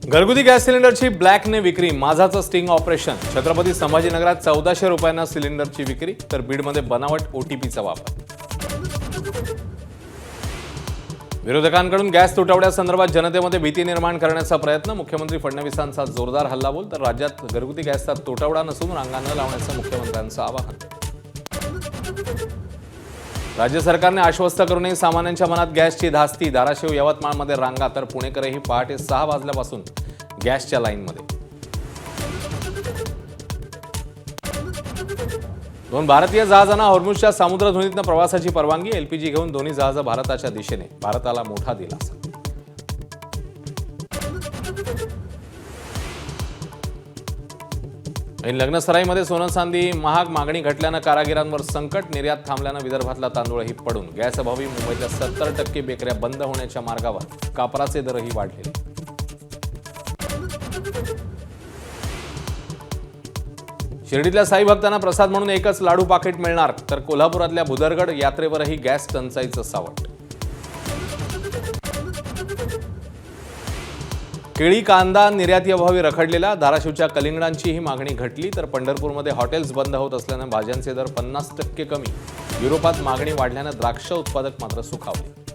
घरगुती गॅस सिलेंडरची ब्लॅकने विक्री, माझाचं स्टिंग ऑपरेशन. छत्रपती संभाजीनगरात 1400 रुपयांना सिलेंडरची विक्री, तर बीडमध्ये बनावट ओटीपीचा वापर. विरोधकांकडून गॅस तुटवड्यासंदर्भात जनतेमध्ये भीती निर्माण करण्याचा प्रयत्न. मुख्यमंत्री फडणवीसांचा जोरदार हल्लाबोल. तर राज्यात घरगुती गॅसचा तुटवडा नसून रांगा न लावण्याचं मुख्यमंत्र्यांचं आवाहन. राज्य सरकारने आश्वस्त करूनही सामान्यांच्या मनात गॅसची धास्ती. धाराशिव यवतमाळमध्ये रांगा, तर पुणेकरही पहाटे 6 वाजल्यापासून गॅसच्या लाईनमध्ये. 2 भारतीय जहाजांना हॉर्मुझच्या सामुद्रधुनीतनं प्रवासाची परवानगी. एलपीजी घेऊन दोन्ही जहाजं भारताच्या दिशेने. भारताला मोठा दिलासा. लग्नसराईमध्ये सोनं चांदी महाग, मागणी घटल्यानं कारागिरांवर संकट. निर्यात थांबल्यानं विदर्भातला तांदूळही पडून. गॅस अभावी मुंबईतल्या 70% बेकऱ्या बंद होण्याच्या मार्गावर. कापराचे दरही वाढलेले. शिर्डीतल्या साई भक्तांना प्रसाद म्हणून एकच लाडू पाकिट मिळणार. तर कोल्हापुरातल्या भुदरगड यात्रेवरही गॅस टंचाईचं सावट. केळी, कांदा निर्यातीअभावी रखडलेला. धाराशिवच्या कलिंगडांचीही मागणी घटली. तर पंढरपूरमध्ये हॉटेल्स बंद होत असल्यानं भाज्यांचे दर 50% कमी. युरोपात मागणी वाढल्यानं द्राक्ष उत्पादक मात्र सुखावले.